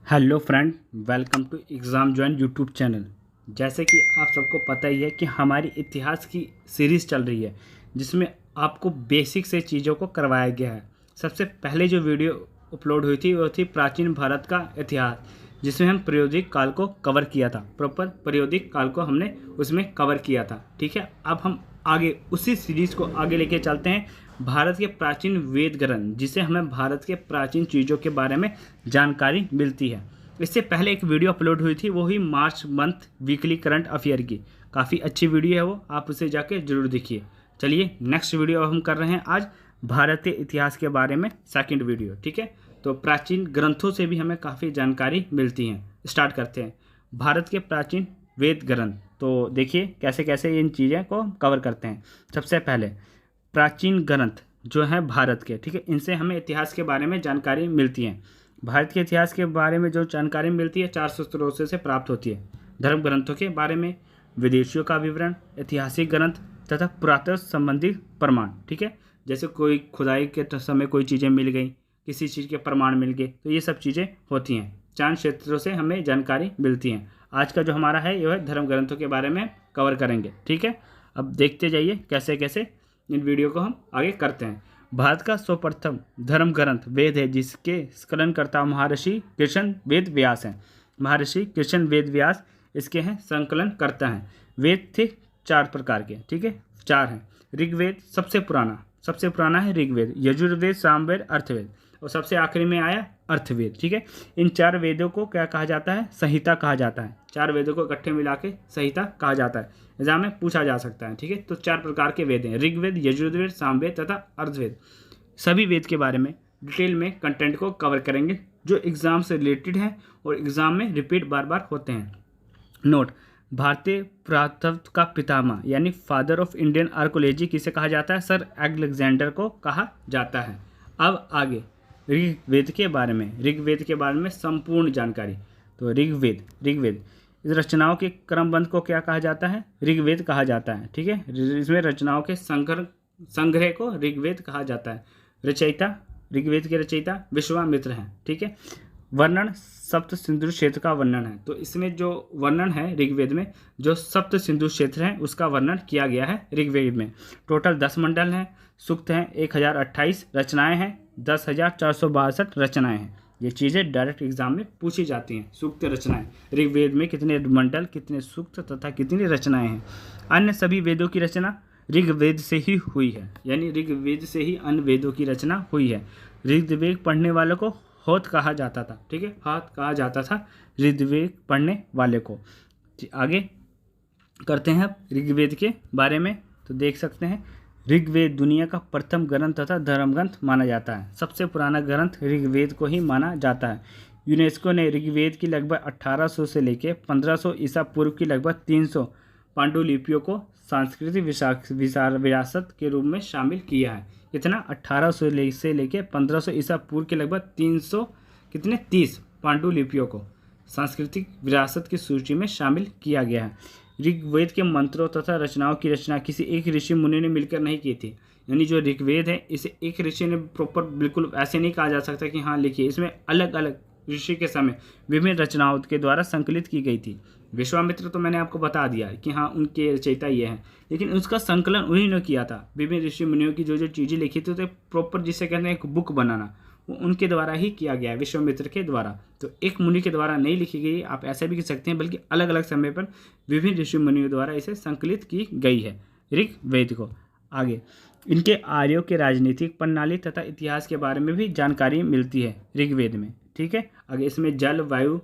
Hello friend, welcome to exam join YouTube channel. जैसे कि आप सबको पता ही है कि हमारी इतिहास की सीरीज़ चल रही है जिसमें आपको बेसिक से चीज़ों को करवाया गया है। सबसे पहले जो वीडियो अपलोड हुई थी वो थी प्राचीन भारत का इतिहास, जिसमें हम प्रायोगिक काल को कवर किया था। प्रॉपर प्रायोगिक काल को हमने उसमें कवर किया था। ठीक है, अब हम आगे उसी सीरीज़ को आगे लेके चलते हैं। भारत के प्राचीन वेद ग्रंथ, जिसे हमें भारत के प्राचीन चीज़ों के बारे में जानकारी मिलती है। इससे पहले एक वीडियो अपलोड हुई थी, वो हुई March month weekly current affair की। काफ़ी अच्छी वीडियो है वो, आप उसे जाके जरूर देखिए। चलिए नेक्स्ट वीडियो हम कर रहे हैं आज भारतीय इतिहास के बारे में, सेकंड वीडियो। ठीक है, तो प्राचीन ग्रंथों से भी हमें काफ़ी जानकारी मिलती है। स्टार्ट करते हैं भारत के प्राचीन वेद ग्रंथ। तो देखिए कैसे कैसे इन चीज़ें को कवर करते हैं। सबसे पहले प्राचीन ग्रंथ जो है भारत के, ठीक है, इनसे हमें इतिहास के बारे में जानकारी मिलती है। भारत के इतिहास के बारे में जो जानकारी मिलती है 400 स्रोतों से प्राप्त होती है। धर्म ग्रंथों के बारे में, विदेशियों का विवरण, ऐतिहासिक ग्रंथ तथा पुरातत्व संबंधी प्रमाण। ठीक है, जैसे कोई खुदाई के समय कोई चीज़ें मिल गई, किसी चीज़ के प्रमाण मिल गए, तो ये सब चीज़ें होती हैं। 4 क्षेत्रों से हमें जानकारी मिलती है। आज का जो हमारा है यह धर्म ग्रंथों के बारे में कवर करेंगे। ठीक है, अब देखते जाइए कैसे कैसे इन वीडियो को हम आगे करते हैं। भारत का सर्वप्रथम धर्म ग्रंथ वेद है, जिसके संकलनकर्ता महर्षि कृष्ण वेद व्यास हैं। महर्षि कृष्ण वेद व्यास इसके हैं संकलन करता है। वेद थे 4 प्रकार के, ठीक है, 4 हैं। ऋग्वेद सबसे पुराना है ऋग्वेद, यजुर्वेद, सामवेद, अर्थवेद, और सबसे आखिरी में आया अर्थवेद। ठीक है, इन 4 वेदों को क्या कहा जाता है? संहिता कहा जाता है। 4 वेदों को इकट्ठे मिला के संहिता कहा जाता है। एग्जाम में पूछा जा सकता है। ठीक है, तो 4 प्रकार के वेद हैं, ऋग्वेद, यजुर्वेद, सामवेद तथा अर्थवेद। सभी वेद के बारे में डिटेल में कंटेंट को कवर करेंगे जो एग्जाम से रिलेटेड है और एग्जाम में रिपीट बार बार होते हैं। नोट: भारतीय पुरातत्व का पितामह यानी फादर ऑफ इंडियन आर्कोलॉजी किसे कहा जाता है? सर अलेक्जेंडर को कहा जाता है। अब आगे ऋग्वेद के बारे में संपूर्ण जानकारी। तो ऋग्वेद इस रचनाओं के क्रमबंध को क्या कहा जाता है? ऋग्वेद कहा जाता है। ठीक है, इसमें रचनाओं के संग्रह को ऋग्वेद कहा जाता है। ऋग्वेद के रचयिता विश्वामित्र हैं। ठीक है, वर्णन सप्त सिंधु क्षेत्र का वर्णन है। तो इसमें जो वर्णन है ऋग्वेद में, जो सप्त सिंधु क्षेत्र है उसका वर्णन किया गया है ऋग्वेद में। टोटल 10 मंडल हैं, सूक्त हैं 1028, रचनाएं हैं 10,462 रचनाएं हैं। ये चीज़ें डायरेक्ट एग्जाम में पूछी जाती हैं। सूक्त रचनाएं, ऋग्वेद में कितने मंडल, कितने सूक्त तथा कितनी रचनाएं हैं। अन्य सभी वेदों की रचना ऋग्वेद से ही हुई है, यानी ऋग्वेद से ही अन्य वेदों की रचना हुई है। ऋग्वेद पढ़ने वालों को होत कहा जाता था। ठीक है, हाथ कहा जाता था ऋग्वेद पढ़ने वाले को। आगे करते हैं ऋग्वेद के बारे में। तो देख सकते हैं ऋग्वेद दुनिया का प्रथम ग्रंथ तथा धर्म ग्रंथ माना जाता है। सबसे पुराना ग्रंथ ऋग्वेद को ही माना जाता है। यूनेस्को ने ऋग्वेद की लगभग 1800 से लेकर 1500 ईसा पूर्व की लगभग 300 पांडुलिपियों को सांस्कृतिक विरासत के रूप में शामिल किया है। कितना? 1800 से लेकर 1500 ईसा पूर्व के लगभग 30 पांडुलिपियों को सांस्कृतिक विरासत की सूची में शामिल किया गया है। ऋग्वेद के मंत्रों तथा रचनाओं की रचना किसी एक ऋषि मुनि ने मिलकर नहीं की थी। यानी जो ऋग्वेद है इसे एक ऋषि ने प्रॉपर बिल्कुल ऐसे नहीं कहा जा सकता कि हाँ लिखिए। इसमें अलग अलग ऋषि के समय विभिन्न रचनाओं के द्वारा संकलित की गई थी। विश्वामित्र तो मैंने आपको बता दिया कि हाँ उनके रचयिता ये हैं, लेकिन उसका संकलन उन्हीं ने किया था। विभिन्न ऋषि मुनियों की जो जो चीज़ें लिखी थी तो प्रॉपर जिसे कहते हैं एक बुक बनाना, वो उनके द्वारा ही किया गया है, विश्वामित्र के द्वारा। तो एक मुनि के द्वारा नहीं लिखी गई, आप ऐसे भी कह सकते हैं, बल्कि अलग अलग समय पर विभिन्न ऋषि मुनियों द्वारा इसे संकलित की गई है ऋग्वेद को। आगे इनके आर्यों के राजनीतिक प्रणाली तथा इतिहास के बारे में भी जानकारी मिलती है ऋग्वेद में। ठीक है, आगे इसमें जल, वायु,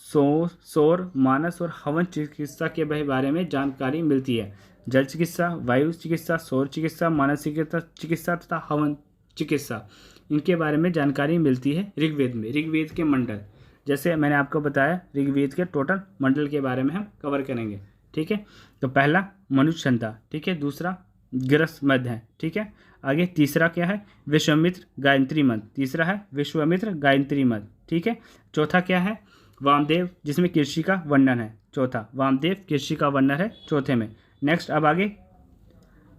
सौर, मानस और हवन चिकित्सा के बारे में जानकारी मिलती है। जल चिकित्सा, वायु चिकित्सा, सौर चिकित्सा, मानस चिकित्सा तथा हवन चिकित्सा, इनके बारे में जानकारी मिलती है ऋग्वेद में। ऋग्वेद के मंडल, जैसे मैंने आपको बताया, ऋग्वेद के टोटल मंडल के बारे में हम कवर करेंगे। ठीक है, तो पहला मनुष्य संहिता, ठीक है, दूसरा गृहस्थ मध्य है। ठीक है, आगे तीसरा क्या है? विश्वामित्र गायत्री मध्य, तीसरा है विश्वामित्र गायत्री मध्य। ठीक है, चौथा क्या है? वामदेव, जिसमें कृषि का वर्णन है। चौथा वामदेव कृषि का वर्णन है चौथे में। नेक्स्ट अब आगे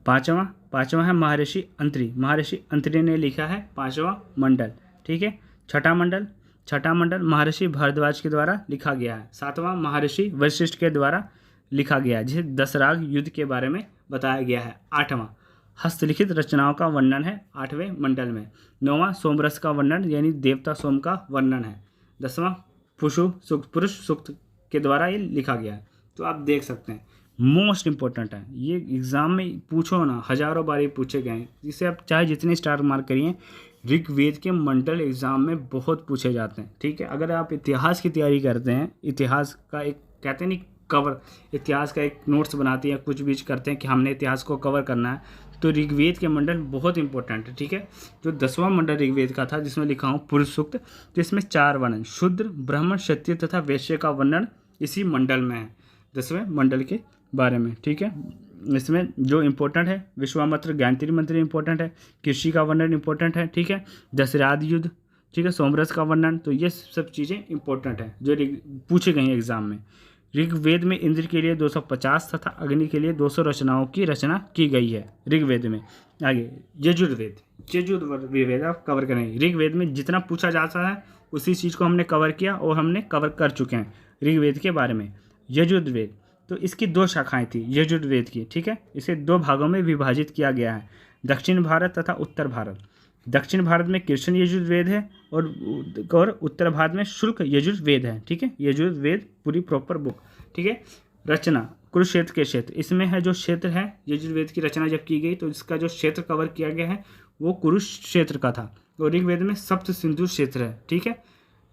पांचवा है महर्षि अंत्री ने लिखा है 5वां मंडल। ठीक है, छठा मंडल छठा मंडल महर्षि भारद्वाज के द्वारा लिखा गया है। सातवां महर्षि वशिष्ठ के द्वारा लिखा गया है, जिसे दशराग युद्ध के बारे में बताया गया है। आठवां हस्तलिखित रचनाओं का वर्णन है 8वें मंडल में। 9वां सोमरस का वर्णन यानी देवता सोम का वर्णन है। 10वां पुरुष सूक्त के द्वारा ये लिखा गया है। तो आप देख सकते हैं मोस्ट इंपॉर्टेंट है, ये एग्जाम में पूछो ना, हजारों बार ये पूछे गए हैं, जिसे आप चाहे जितने स्टार मार्क करिए, ऋग्वेद के मंडल एग्जाम में बहुत पूछे जाते हैं। ठीक है, अगर आप इतिहास की तैयारी करते हैं, इतिहास का एक कहते हैं नहीं कवर, इतिहास का एक नोट्स बनाते हैं, कुछ भी करते हैं कि हमने इतिहास को कवर करना है, तो ऋग्वेद के मंडल बहुत इंपॉर्टेंट है। ठीक है, जो 10वां मंडल ऋग्वेद का था जिसमें लिखा हूँ पुरुष सूक्त, तो इसमें 4 वर्णन शूद्र ब्राह्मण क्षत्रिय तथा वैश्य का वर्णन इसी मंडल में है, 10वें मंडल के बारे में। ठीक है, इसमें जो इम्पोर्टेंट है विश्वामित्र ज्ञानत्री मंत्री इंपॉर्टेंट है, कृषि का वर्णन इंपॉर्टेंट है। ठीक है, दशरथ युद्ध, ठीक है, सोमरस का वर्णन, तो ये सब चीज़ें इंपॉर्टेंट है जो पूछी गई हैं एग्जाम में। ऋग्वेद में इंद्र के लिए 250 तथा अग्नि के लिए 200 रचनाओं की रचना की गई है ऋग्वेद में। आगे यजुर्वेद आप कवर करेंगे। ऋग्वेद में जितना पूछा जाता है उसी चीज़ को हमने कवर किया और हमने कवर कर चुके हैं ऋग्वेद के बारे में। यजुर्वेद, तो इसकी 2 शाखाएं थी यजुर्वेद की। ठीक है, इसे 2 भागों में विभाजित किया गया है, दक्षिण भारत तथा उत्तर भारत। दक्षिण भारत में कृष्ण यजुर्वेद है और उत्तर भारत में शुल्क यजुर्वेद है। ठीक है, यजुर्वेद पूरी प्रॉपर बुक। ठीक है, रचना कुरुक्षेत्र के क्षेत्र, इसमें है जो क्षेत्र है यजुर्वेद की रचना जब की गई तो इसका जो क्षेत्र कवर किया गया है वो कुरुक्षेत्र का था। और ऋग्वेद में सप्त सिंधु क्षेत्र है। ठीक है,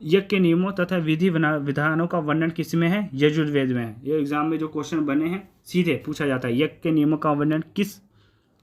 यज्ञ के नियमों तथा विधि विधानों का वर्णन किस में है? यजुर्वेद में है। ये एग्जाम में जो क्वेश्चन बने हैं सीधे पूछा जाता है, यज्ञ के नियमों का वर्णन किस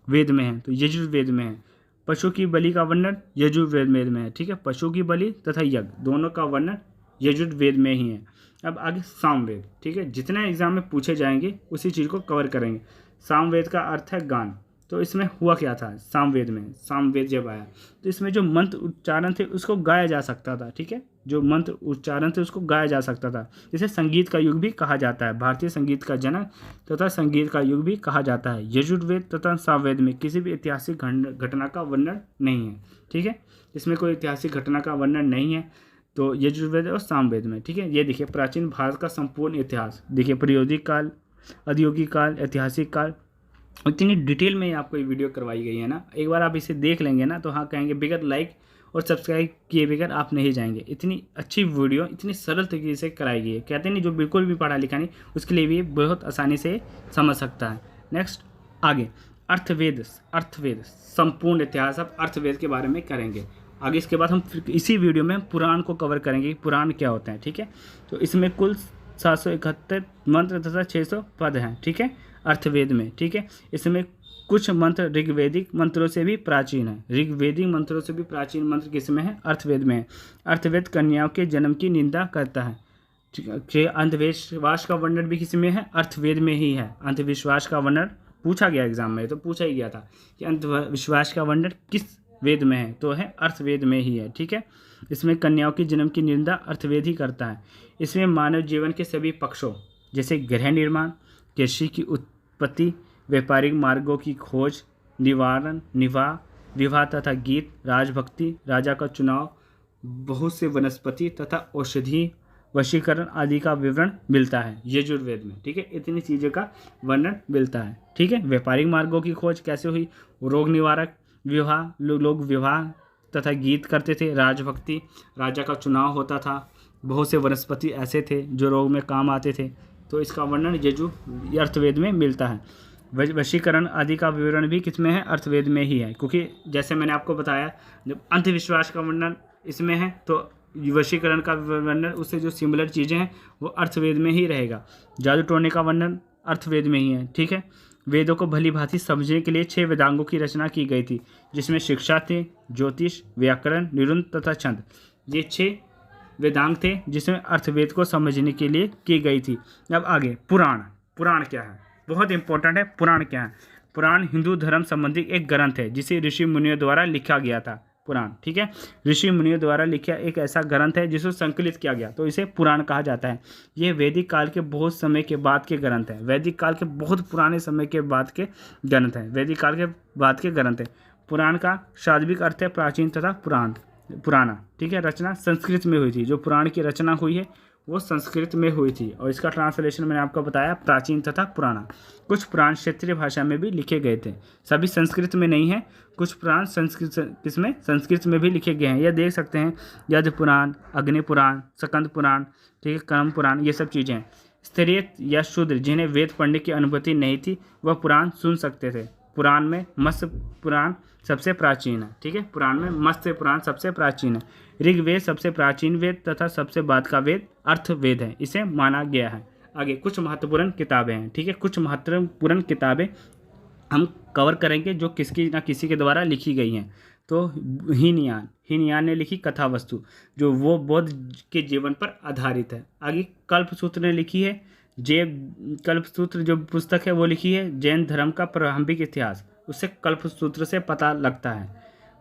वेद में है? तो यजुर्वेद में है। पशु की बलि का वर्णन यजुर्वेद में है। ठीक है, पशु की बलि तथा यज्ञ दोनों का वर्णन यजुर्वेद में ही है। अब आगे सामवेद। ठीक है, जितने एग्जाम में पूछे जाएंगे उसी चीज़ को कवर करेंगे। सामवेद का अर्थ है गान। तो इसमें हुआ क्या था सामवेद में? सामवेद जब आया तो इसमें जो मंत्र उच्चारण थे उसको गाया जा सकता था। ठीक है, जो मंत्र उच्चारण थे उसको गाया जा सकता था। इसे संगीत का युग भी कहा जाता है। भारतीय संगीत का जनक तथा संगीत का युग भी कहा जाता है। यजुर्वेद तथा सामवेद में किसी भी ऐतिहासिक घटना का वर्णन नहीं है। ठीक है, इसमें कोई ऐतिहासिक घटना का वर्णन नहीं है तो यजुर्वेद और सामवेद में। ठीक है, ये देखिए प्राचीन भारत का संपूर्ण इतिहास, देखिए प्रायोगिक काल, औद्योगिक काल, ऐतिहासिक काल, इतनी डिटेल में आपको ये वीडियो करवाई गई है ना। एक बार आप इसे देख लेंगे ना तो हाँ कहेंगे बगैर लाइक और सब्सक्राइब किए बगैर आप नहीं जाएंगे। इतनी अच्छी वीडियो इतनी सरल तरीके से कराई गई है, कहते नहीं जो बिल्कुल भी पढ़ा लिखा नहीं उसके लिए भी बहुत आसानी से समझ सकता है। नेक्स्ट आगे अर्थवेद संपूर्ण इतिहास आप अर्थवेद के बारे में करेंगे आगे। इसके बाद हम फिर इसी वीडियो में पुराण को कवर करेंगे कि पुराण क्या होते हैं। ठीक है, तो इसमें कुल 771 मंत्र तथा 600 पद हैं। ठीक है, अर्थवेद में। ठीक है, इसमें कुछ मंत्र ऋग्वेदिक मंत्रों से भी प्राचीन है। ऋग्वेदिक मंत्रों से भी प्राचीन मंत्र किसमें है? अर्थवेद में है। अर्थवेद कन्याओं के जन्म की निंदा करता है। अंधविश्वास का वर्णन भी किसमें है? अर्थवेद में ही है। अंधविश्वास का वर्णन पूछा गया एग्जाम में, तो पूछा ही गया था कि अंधविश्वास का वर्णन किस वेद में है, तो है अर्थवेद में ही है। ठीक है, इसमें कन्याओं के जन्म की निंदा अर्थवेद ही करता है। इसमें मानव जीवन के सभी पक्षों जैसे गृह निर्माण, कृषि की उत्पत्ति, व्यापारिक मार्गों की खोज, निवारण, विवाह तथा गीत, राजभक्ति, राजा का चुनाव, बहुत से वनस्पति तथा औषधि, वशीकरण आदि का विवरण मिलता है यजुर्वेद में। ठीक है, इतनी चीज़ों का वर्णन मिलता है। ठीक है, व्यापारिक मार्गों की खोज कैसे हुई, रोग निवारक, विवाह, लोग विवाह तथा गीत करते थे, राजभक्ति, राजा का चुनाव होता था, बहुत से वनस्पति ऐसे थे जो रोग में काम आते थे, तो इसका वर्णन अर्थवेद में मिलता है। वशीकरण आदि का विवरण भी किसमें है? अर्थवेद में ही है, क्योंकि जैसे मैंने आपको बताया जब अंधविश्वास का वर्णन इसमें है तो वशीकरण का वर्णन उससे जो सिमिलर चीज़ें हैं वो अर्थवेद में ही रहेगा। जादू टोने का वर्णन अर्थवेद में ही है। ठीक है, वेदों को भली भांति समझने के लिए 6 वेदांगों की रचना की गई थी, जिसमें शिक्षा थे, ज्योतिष, व्याकरण, निरुंद तथा छंद। ये 6 वेदांग थे जिसमें अर्थवेद को समझने के लिए की गई थी। अब आगे पुराण क्या है? बहुत इंपॉर्टेंट है। पुराण क्या है? पुराण हिंदू धर्म संबंधी एक ग्रंथ है जिसे ऋषि मुनियों द्वारा लिखा गया था। पुराण, ठीक है, ऋषि मुनियों द्वारा लिखा एक ऐसा ग्रंथ है जिसे संकलित किया गया, तो इसे पुराण कहा जाता है। यह वैदिक काल के बहुत समय के बाद के ग्रंथ है। वैदिक काल के बहुत पुराने समय के बाद के ग्रंथ है। वैदिक काल के बाद के ग्रंथ है। पुराण का शाब्दिक अर्थ है प्राचीन तथा पुराण। पुराना, ठीक है। रचना संस्कृत में हुई थी, जो पुराण की रचना हुई है वो संस्कृत में हुई थी और इसका ट्रांसलेशन मैंने आपको बताया प्राचीन तथा पुराना। कुछ पुराण क्षेत्रीय भाषा में भी लिखे गए थे, सभी संस्कृत में नहीं है, कुछ पुराण संस्कृत में भी लिखे गए हैं। यह देख सकते हैं यज्ञ पुराण, अग्नि पुराण, स्कंद पुराण, ठीक है, कर्म पुराण, ये सब चीज़ें हैं। स्त्रीय या शूद्र जिन्हें वेद पढ़ने की अनुमति नहीं थी वह पुराण सुन सकते थे। पुराण में मत्स्य पुराण सबसे प्राचीन है, ठीक है। पुराण में मत्स्य पुराण सबसे प्राचीन है। ऋग्वेद सबसे प्राचीन वेद तथा सबसे बाद का वेद अर्थवेद है, इसे माना गया है। आगे कुछ महत्वपूर्ण किताबें हैं, ठीक है। कुछ महत्वपूर्ण किताबें हम कवर करेंगे जो किसी ना किसी के द्वारा लिखी गई हैं। तो हीनयान ने लिखी कथा वस्तु, जो वो बौद्ध के जीवन पर आधारित है। आगे कल्पसूत्र ने लिखी है कल्पसूत्र जो पुस्तक है वो लिखी है जैन धर्म का प्रारंभिक इतिहास, उससे कल्पसूत्र से पता लगता है।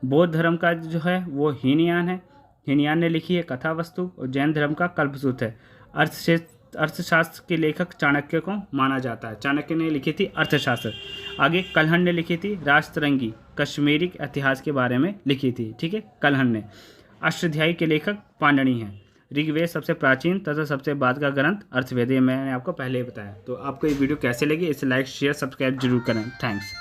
बौद्ध धर्म का जो है वो हीनयान है, हीनयान ने लिखी है कथा वस्तु, और जैन धर्म का कल्पसूत्र है। अर्थशास्त्र के लेखक चाणक्य को माना जाता है, चाणक्य ने लिखी थी अर्थशास्त्र। आगे कल्हण ने लिखी थी राजतरंगी, कश्मीरी इतिहास के बारे में लिखी थी, ठीक है, कल्हण ने। अष्टाध्यायी के लेखक पाणिनि हैं। ऋग्वेद सबसे प्राचीन तथा सबसे बाद का ग्रंथ अर्थवेद, मैंने आपको पहले ही बताया। तो आपको ये वीडियो कैसे लगी, इसे लाइक शेयर सब्सक्राइब जरूर करें। थैंक्स।